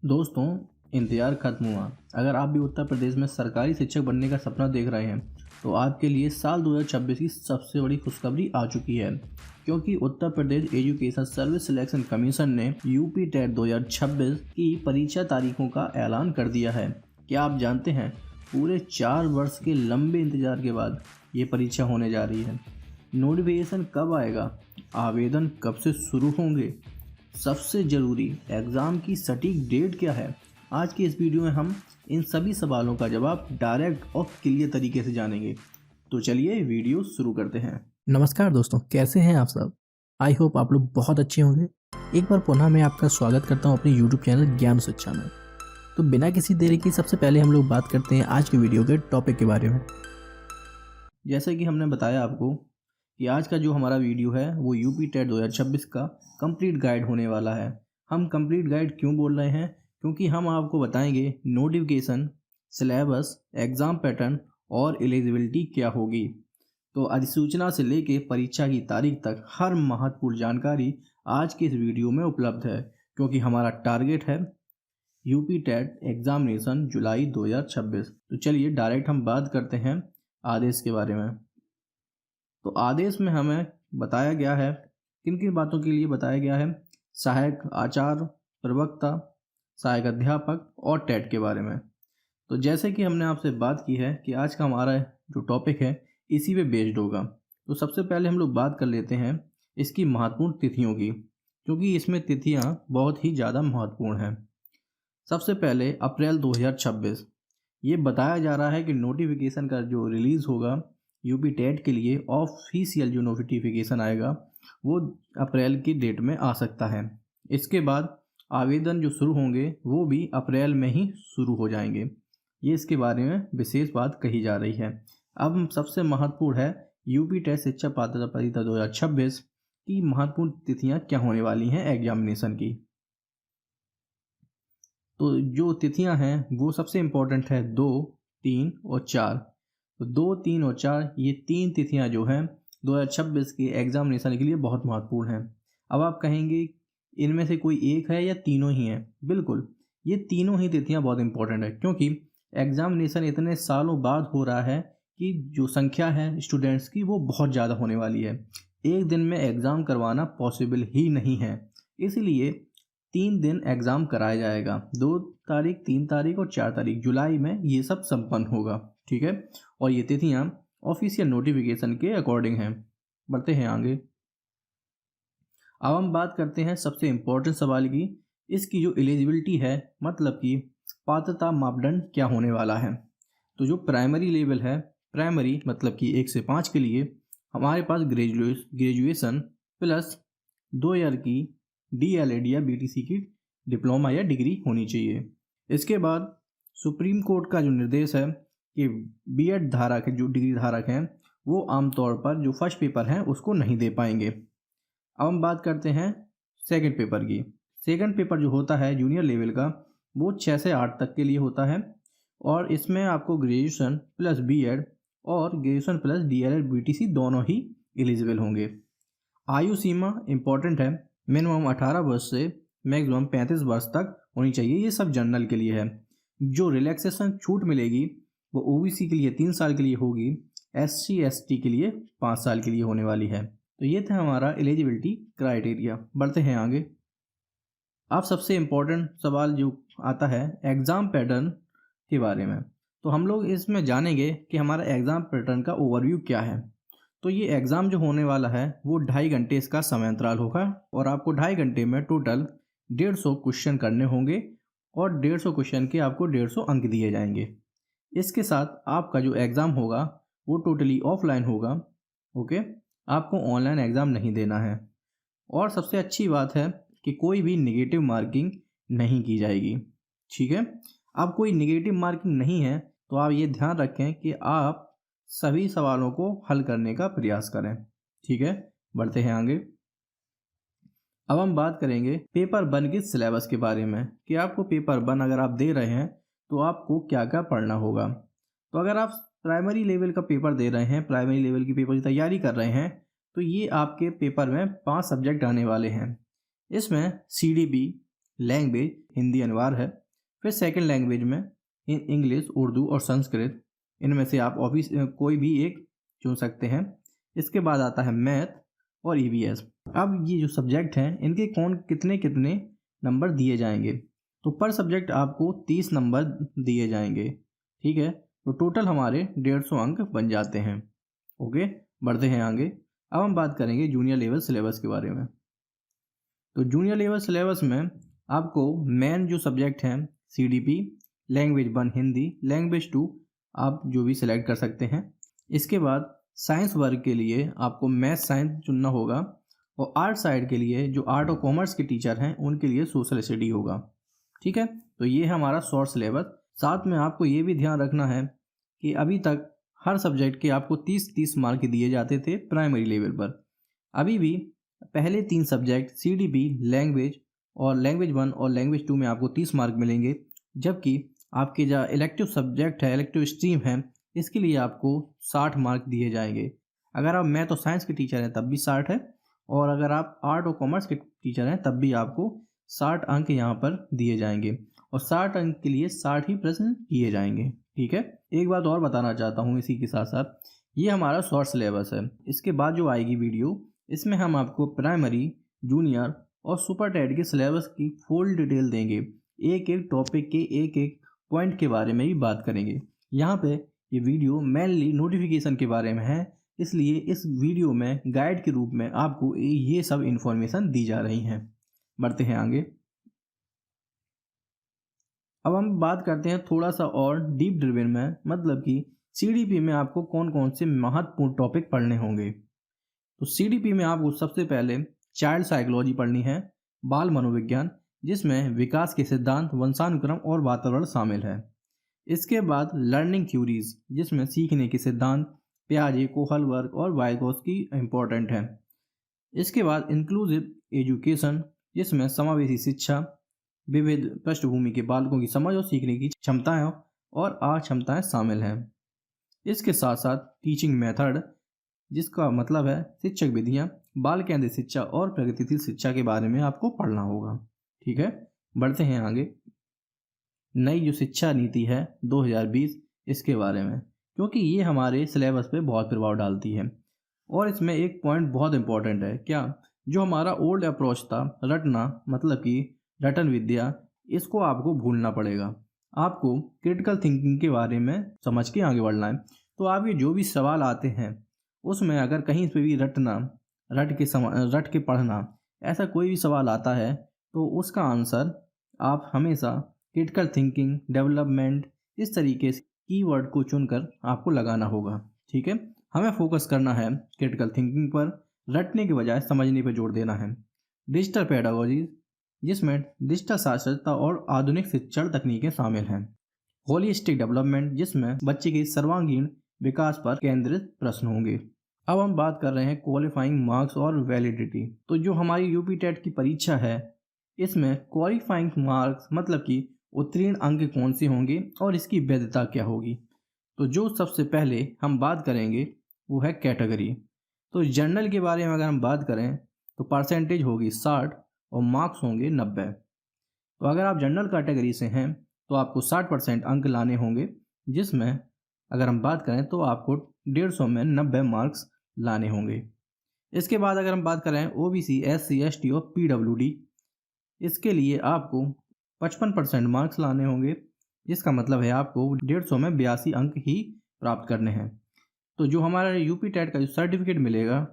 दोस्तों, इंतज़ार खत्म हुआ। अगर आप भी उत्तर प्रदेश में सरकारी शिक्षक बनने का सपना देख रहे हैं, तो आपके लिए साल 2026 की सबसे बड़ी खुशखबरी आ चुकी है, क्योंकि Uttar Pradesh education service selection commission ने यूपी टेट 2026 की परीक्षा तारीखों का ऐलान कर दिया है। क्या आप जानते हैं, पूरे 4 वर्ष के लंबे इंतजार के बाद ये परीक्षा होने जा रही है। नोटिफिकेशन कब आएगा? आवेदन कब से शुरू होंगे? सबसे ज़रूरी, एग्ज़ाम की सटीक डेट क्या है? आज की इस वीडियो में हम इन सभी सवालों का जवाब डायरेक्ट और क्लियर तरीके से जानेंगे। तो चलिए वीडियो शुरू करते हैं। नमस्कार दोस्तों, कैसे हैं आप सब? आई होप आप लोग बहुत अच्छे होंगे। एक बार पुनः मैं आपका स्वागत करता हूं अपने यूट्यूब चैनल ज्ञान शिक्षा में। तो बिना किसी देरी की सबसे पहले हम लोग बात करते हैं आज के वीडियो के टॉपिक के बारे में। जैसे कि हमने बताया आपको कि आज का जो हमारा वीडियो है वो यूपी टेट 2026 का कंप्लीट गाइड होने वाला है। हम कंप्लीट गाइड क्यों बोल रहे हैं? क्योंकि हम आपको बताएंगे नोटिफिकेशन, सिलेबस, एग्ज़ाम पैटर्न और एलिजिबिलिटी क्या होगी। तो अधिसूचना से लेके परीक्षा की तारीख तक हर महत्वपूर्ण जानकारी आज के इस वीडियो में उपलब्ध है, क्योंकि हमारा टारगेट है यूपी टेट एग्जामिनेशन जुलाई 2026। तो चलिए डायरेक्ट हम बात करते हैं आदेश के बारे में। तो आदेश में हमें बताया गया है, किन किन बातों के लिए बताया गया है। सहायक आचार्य, प्रवक्ता, सहायक अध्यापक और टेट के बारे में। तो जैसे कि हमने आपसे बात की है कि आज का हमारा जो टॉपिक है इसी पे बेस्ड होगा। तो सबसे पहले हम लोग बात कर लेते हैं इसकी महत्वपूर्ण तिथियों की, क्योंकि इसमें तिथियां बहुत ही ज़्यादा महत्वपूर्ण हैं। सबसे पहले अप्रैल 2026, ये बताया जा रहा है कि नोटिफिकेशन का जो रिलीज़ होगा यूपी टेट के लिए, ऑफिशियल जो नोटिफिकेशन आएगा वो अप्रैल की डेट में आ सकता है। इसके बाद आवेदन जो शुरू होंगे वो भी अप्रैल में ही शुरू हो जाएंगे। ये इसके बारे में विशेष बात कही जा रही है। अब सबसे महत्वपूर्ण है यूपी टेट शिक्षक पात्रता परीक्षा 2026 की महत्वपूर्ण तिथियां क्या होने वाली हैं एग्जामिनेशन की। तो जो तिथियां हैं वो सबसे इम्पोर्टेंट है 2, 3 और 4। तो 2, 3 और 4 ये 3 तिथियां जो हैं 2026 के एग्जामिनेशन के लिए बहुत महत्वपूर्ण हैं। अब आप कहेंगे इनमें से कोई एक है या तीनों ही हैं? बिल्कुल, ये तीनों ही तिथियां बहुत इंपॉर्टेंट है, क्योंकि एग्जामिनेशन इतने सालों बाद हो रहा है कि जो संख्या है स्टूडेंट्स की वो बहुत ज़्यादा होने वाली है। एक दिन में एग्ज़ाम करवाना पॉसिबल ही नहीं है, इसलिए 3 दिन एग्ज़ाम कराया जाएगा। 2 तारीख, 3 तारीख और 4 तारीख जुलाई में ये सब संपन्न होगा। ठीक है, और ये तिथियां ऑफिशियल नोटिफिकेशन के अकॉर्डिंग हैं। बढ़ते हैं आगे। अब हम बात करते हैं सबसे इम्पोर्टेंट सवाल की, इसकी जो एलिजिबिलिटी है, मतलब कि पात्रता मापदंड क्या होने वाला है। तो जो प्राइमरी लेवल है, प्राइमरी मतलब कि 1 से 5 के लिए हमारे पास ग्रेजुएशन प्लस 2 ईयर की DLED या BTC की डिप्लोमा या डिग्री होनी चाहिए। इसके बाद सुप्रीम कोर्ट का जो निर्देश है कि B.Ed धारक जो डिग्री धारक हैं वो आमतौर पर जो फर्स्ट पेपर हैं उसको नहीं दे पाएंगे। अब हम बात करते हैं सेकंड पेपर की। सेकंड पेपर जो होता है जूनियर लेवल का, वो 6 से 8 तक के लिए होता है, और इसमें आपको ग्रेजुएशन प्लस B.Ed और ग्रेजुएशन प्लस DLED BTC दोनों ही एलिजिबल होंगे। आयु सीमा इम्पॉर्टेंट है, मिनिमम 18 वर्ष से मैक्सिमम 35 वर्ष तक होनी चाहिए। ये सब जनरल के लिए है। जो रिलैक्सेशन छूट मिलेगी वो OBC के लिए 3 साल के लिए होगी, SC ST के लिए 5 साल के लिए होने वाली है। तो ये था हमारा एलिजिबिलिटी क्राइटेरिया। बढ़ते हैं आगे। अब सबसे इम्पोर्टेंट सवाल जो आता है एग्ज़ाम पैटर्न के बारे में। तो हम लोग इसमें जानेंगे कि हमारा एग्ज़ाम पैटर्न का ओवरव्यू क्या है। तो ये एग्ज़ाम जो होने वाला है वो 2.5 घंटे इसका समय अंतराल होगा, और आपको 2.5 घंटे में टोटल 150 क्वेश्चन करने होंगे, और 150 क्वेश्चन के आपको 150 अंक दिए जाएंगे। इसके साथ आपका जो एग्ज़ाम होगा वो टोटली ऑफलाइन होगा। ओके, आपको ऑनलाइन एग्ज़ाम नहीं देना है। और सबसे अच्छी बात है कि कोई भी नेगेटिव मार्किंग नहीं की जाएगी। ठीक है, अब कोई नेगेटिव मार्किंग नहीं है तो आप ये ध्यान रखें कि आप सभी सवालों को हल करने का प्रयास करें। ठीक है, बढ़ते हैं आगे। अब हम बात करेंगे पेपर 1 के सिलेबस के बारे में कि आपको पेपर 1 अगर आप दे रहे हैं तो आपको क्या क्या पढ़ना होगा। तो अगर आप प्राइमरी लेवल का पेपर दे रहे हैं, प्राइमरी लेवल की पेपर की तैयारी कर रहे हैं, तो ये आपके पेपर में 5 सब्जेक्ट आने वाले हैं। इसमें CDB, लैंग्वेज हिंदी अनिवार्य है। फिर सेकंड लैंग्वेज में इंग्लिश, उर्दू और संस्कृत, इनमें से आप कोई भी एक चुन सकते हैं। इसके बाद आता है मैथ और ईवीएस। अब ये जो सब्जेक्ट हैं इनके कितने कितने नंबर दिए जाएंगे, तो पर सब्जेक्ट आपको 30 नंबर दिए जाएंगे। ठीक है, तो टोटल हमारे 150 अंक बन जाते हैं। ओके, बढ़ते हैं आगे। अब हम बात करेंगे जूनियर लेवल सिलेबस के बारे में। तो जूनियर लेवल सिलेबस में आपको मेन जो सब्जेक्ट हैं CDP, लैंग्वेज 1 हिंदी, लैंग्वेज 2 आप जो भी सिलेक्ट कर सकते हैं। इसके बाद साइंस वर्ग के लिए आपको मैथ साइंस चुनना होगा, और आर्ट साइड के लिए जो आर्ट और कॉमर्स के टीचर हैं उनके लिए सोशल स्टडी होगा। ठीक है, तो ये है हमारा शॉर्ट सिलेबस। साथ में आपको ये भी ध्यान रखना है कि अभी तक हर सब्जेक्ट के आपको 30-30 मार्क दिए जाते थे प्राइमरी लेवल पर। अभी भी पहले 3 सब्जेक्ट CDP, लैंग्वेज और लैंग्वेज 1 और लैंग्वेज 2 में आपको 30 मार्क मिलेंगे, जबकि आपके जो इलेक्टिव सब्जेक्ट है, इलेक्टिव स्ट्रीम है, इसके लिए आपको 60 मार्क दिए जाएंगे। अगर आप मैथ और साइंस के टीचर हैं तब भी 60 है, और अगर आप आर्ट और कॉमर्स के टीचर हैं तब भी आपको 60 अंक यहाँ पर दिए जाएंगे, और 60 अंक के लिए 60 ही प्रश्न किए जाएंगे। ठीक है, एक बात और बताना चाहता हूँ इसी के साथ साथ, ये हमारा शॉर्ट सिलेबस है। इसके बाद जो आएगी वीडियो, इसमें हम आपको प्राइमरी, जूनियर और सुपर टेट के सिलेबस की फुल डिटेल देंगे। एक एक टॉपिक के एक एक पॉइंट के बारे में ही बात करेंगे। यहाँ पे ये वीडियो मेनली नोटिफिकेशन के बारे में है, इसलिए इस वीडियो में गाइड के रूप में आपको ये सब इन्फॉर्मेशन दी जा रही हैं। बढ़ते हैं आगे। अब हम बात करते हैं थोड़ा सा और डीप ड्रिवन में, मतलब कि CDP में आपको कौन कौन से महत्वपूर्ण टॉपिक पढ़ने होंगे। तो CDP में आपको सबसे पहले चाइल्ड साइकोलॉजी पढ़नी है, बाल मनोविज्ञान, जिसमें विकास के सिद्धांत, वंशानुक्रम और वातावरण शामिल है। इसके बाद लर्निंग थ्योरीज, जिसमें सीखने के सिद्धांत, पियाजे, कोहलबर्ग और वाइगोत्स्की इम्पोर्टेंट है। इसके बाद इंक्लूसिव एजुकेशन, जिसमें समावेशी शिक्षा, विविध पृष्ठभूमि के बालकों की समझ और सीखने की क्षमताएं और अक्षमताएं शामिल हैं। इसके साथ साथ टीचिंग मेथड, जिसका मतलब है शिक्षक विधियां, बाल केंद्रित शिक्षा और प्रगतिशील शिक्षा के बारे में आपको पढ़ना होगा। ठीक है, बढ़ते हैं आगे। नई जो शिक्षा नीति है 2020, इसके बारे में, क्योंकि ये हमारे सिलेबस पे बहुत प्रभाव डालती है, और इसमें एक पॉइंट बहुत इंपॉर्टेंट है। क्या? जो हमारा ओल्ड अप्रोच था, रटना, मतलब कि रटन विद्या, इसको आपको भूलना पड़ेगा। आपको क्रिटिकल थिंकिंग के बारे में समझ के आगे बढ़ना है। तो आपके जो भी सवाल आते हैं उसमें अगर कहीं पे भी रट के पढ़ना, ऐसा कोई भी सवाल आता है, तो उसका आंसर आप हमेशा क्रिटिकल थिंकिंग, डेवलपमेंट, इस तरीके से कीवर्ड को चुनकर आपको लगाना होगा। ठीक है, हमें फोकस करना है क्रिटिकल थिंकिंग पर, रटने के बजाय समझने पर जोर देना है। डिजिटल पेडागोजी, जिसमें डिजिटल साक्षरता और आधुनिक शिक्षण तकनीकें शामिल हैं। होलिस्टिक डेवलपमेंट, जिसमें बच्चे के सर्वांगीण विकास पर केंद्रित प्रश्न होंगे। अब हम बात कर रहे हैं क्वालिफाइंग मार्क्स और वैलिडिटी। तो जो हमारी यूपी टेट की परीक्षा है, इसमें क्वालिफाइंग मार्क्स मतलब कि उत्तीर्ण अंक कौन से होंगे और इसकी वैधता क्या होगी। तो जो सबसे पहले हम बात करेंगे वो है कैटेगरी। तो जनरल के बारे में अगर हम बात करें तो परसेंटेज होगी 60 और मार्क्स होंगे 90। तो अगर आप जनरल कैटेगरी से हैं तो आपको 60% अंक लाने होंगे, जिसमें अगर हम बात करें तो आपको 150 में 90 मार्क्स लाने होंगे। इसके बाद अगर हम बात करें OBC, SC, ST और PWD, इसके लिए आपको 55% मार्क्स लाने होंगे, जिसका मतलब है आपको 150 में 82 अंक ही प्राप्त करने हैं। तो जो हमारा यूपी टेट का जो सर्टिफिकेट मिलेगा,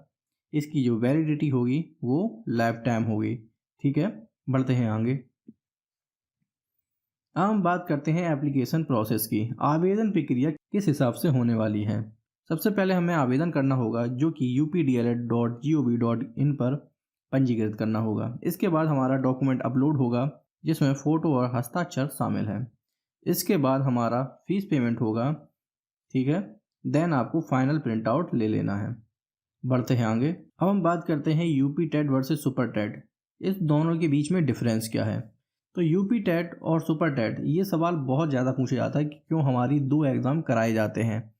इसकी जो वैलिडिटी होगी वो लाइफ टाइम होगी। ठीक है, बढ़ते हैं आगे। अब हम बात करते हैं एप्लीकेशन प्रोसेस की। आवेदन प्रक्रिया किस हिसाब से होने वाली है। सबसे पहले हमें आवेदन करना होगा, जो कि updled.gov.in पर पंजीकृत करना होगा। इसके बाद हमारा डॉक्यूमेंट अपलोड होगा, जिसमें फ़ोटो और हस्ताक्षर शामिल है। इसके बाद हमारा फीस पेमेंट होगा। ठीक है, देन आपको फाइनल प्रिंट आउट ले लेना है। बढ़ते हैं आगे। अब हम बात करते हैं UP TET versus super TET, इस दोनों के बीच में डिफरेंस क्या है। तो यूपी टेट और सुपर टेट, ये सवाल बहुत ज़्यादा पूछा जाता है कि क्यों हमारी 2 एग्ज़ाम कराए जाते हैं,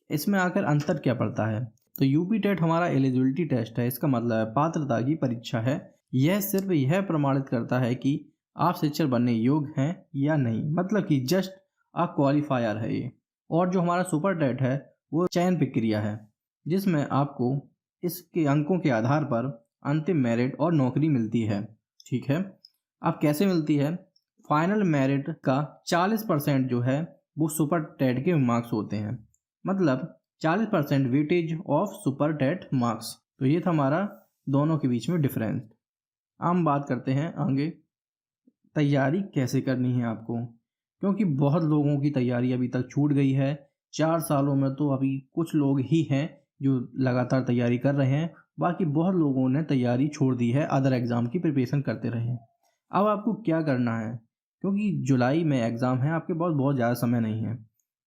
इसमें आकर अंतर क्या पड़ता है। तो यूपी टेट हमारा एलिजिबिलिटी टेस्ट है, इसका मतलब है पात्रता की परीक्षा है। यह सिर्फ यह प्रमाणित करता है कि आप शिक्षक बनने योग्य हैं या नहीं, मतलब कि जस्ट अ क्वालिफायर है ये। और जो हमारा सुपर टेट है वो चयन प्रक्रिया है जिसमें आपको इसके अंकों के आधार पर अंतिम मेरिट और नौकरी मिलती है। ठीक है, अब कैसे मिलती है? फाइनल मेरिट का 40% जो है वो सुपर टेट के मार्क्स होते हैं, मतलब 40% weightage of super TET marks. तो ये था हमारा दोनों के बीच में डिफरेंस। हम बात करते हैं आगे तैयारी कैसे करनी है आपको, क्योंकि बहुत लोगों की तैयारी अभी तक छूट गई है। 4 सालों में तो अभी कुछ लोग ही हैं जो लगातार तैयारी कर रहे हैं, बाकी बहुत लोगों ने तैयारी छोड़ दी है, अदर एग्ज़ाम की प्रिपरेशन करते रहे। अब आपको क्या करना है, क्योंकि जुलाई में एग्ज़ाम है, आपके पास बहुत ज़्यादा समय नहीं है।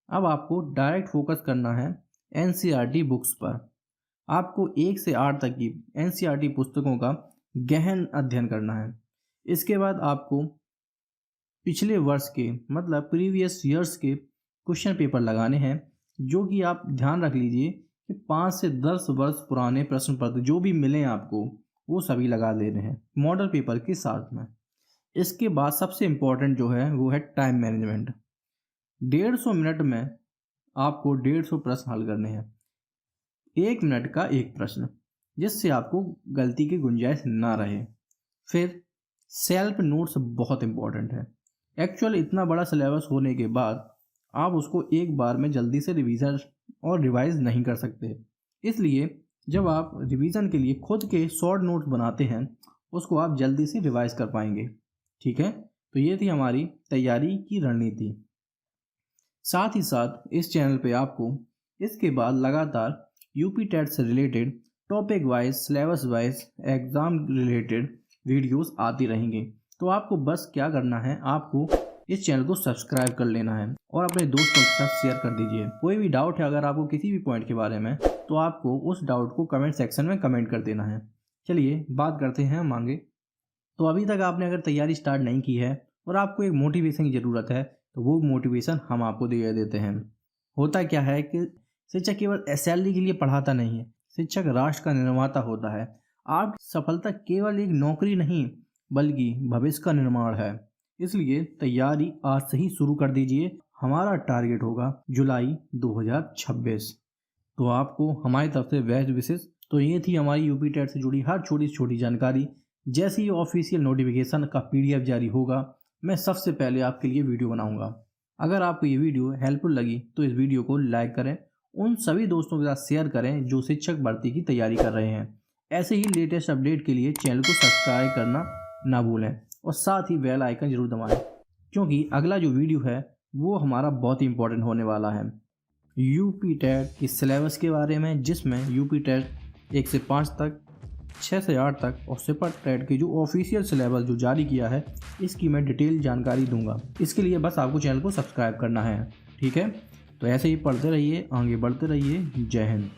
अब आपको डायरेक्ट फोकस करना है NCERT बुक्स पर। आपको 1 से 8 तक की NCERT पुस्तकों का गहन अध्ययन करना है। इसके बाद आपको पिछले वर्ष के मतलब प्रीवियस ईयर्स के क्वेश्चन पेपर लगाने हैं, जो कि आप ध्यान रख लीजिए कि 5 से 10 वर्ष पुराने प्रश्न पत्र जो भी मिले आपको वो सभी लगा लेने हैं मॉडल पेपर के साथ में। इसके बाद सबसे इम्पोर्टेंट जो है वो है टाइम मैनेजमेंट। 150 मिनट में आपको 150 प्रश्न हल करने हैं, 1 मिनट का एक प्रश्न, जिससे आपको गलती की गुंजाइश ना रहे। फिर सेल्फ नोट्स बहुत इम्पोर्टेंट है। एक्चुअल इतना बड़ा सिलेबस होने के बाद आप उसको एक बार में जल्दी से रिवीजन और रिवाइज नहीं कर सकते, इसलिए जब आप रिवीजन के लिए खुद के शॉर्ट नोट्स बनाते हैं उसको आप जल्दी से रिवाइज कर पाएंगे। ठीक है, तो ये थी हमारी तैयारी की रणनीति। साथ ही साथ इस चैनल पे आपको इसके बाद लगातार यूपी टेट से related topic wise, syllabus wise, exam related videos आती रहेंगी। तो आपको बस क्या करना है, आपको इस चैनल को सब्सक्राइब कर लेना है और अपने दोस्तों के साथ शेयर कर दीजिए। कोई भी डाउट है अगर आपको किसी भी पॉइंट के बारे में, तो आपको उस डाउट को कमेंट सेक्शन में कमेंट कर देना है। चलिए बात करते हैं हम आगे। तो अभी तक आपने अगर तैयारी स्टार्ट नहीं की है और आपको एक मोटिवेशन की ज़रूरत है, तो वो मोटिवेशन हम आपको दे देते हैं। होता क्या है कि शिक्षक केवल सैलरी के लिए पढ़ाता नहीं है, शिक्षक राष्ट्र का निर्माता होता है। आपकी सफलता केवल एक नौकरी नहीं बल्कि भविष्य का निर्माण है, इसलिए तैयारी आज से ही शुरू कर दीजिए। हमारा टारगेट होगा जुलाई 2026। तो आपको हमारी तरफ से बेस्ट विशेष। तो ये थी हमारी यूपी टेट से जुड़ी हर छोटी से छोटी जानकारी। जैसे ही ऑफिशियल नोटिफिकेशन का PDF जारी होगा, मैं सबसे पहले आपके लिए वीडियो बनाऊंगा। अगर आपको ये वीडियो हेल्पफुल लगी तो इस वीडियो को लाइक करें, उन सभी दोस्तों के साथ शेयर करें जो शिक्षक भर्ती की तैयारी कर रहे हैं। ऐसे ही लेटेस्ट अपडेट के लिए चैनल को सब्सक्राइब करना ना भूलें और साथ ही बेल आइकन जरूर दबाएं, क्योंकि अगला जो वीडियो है वो हमारा बहुत ही इंपॉर्टेंट होने वाला है यूपी टेट के सिलेबस के बारे में, जिसमें यूपी टेट 1 से 5 तक, 6 से 8 तक और सुपर टेट की जो ऑफिशियल सिलेबस जो जारी किया है इसकी मैं डिटेल जानकारी दूंगा। इसके लिए बस आपको चैनल को सब्सक्राइब करना है। ठीक है, तो ऐसे ही पढ़ते रहिए, आगे बढ़ते रहिए। जय हिंद।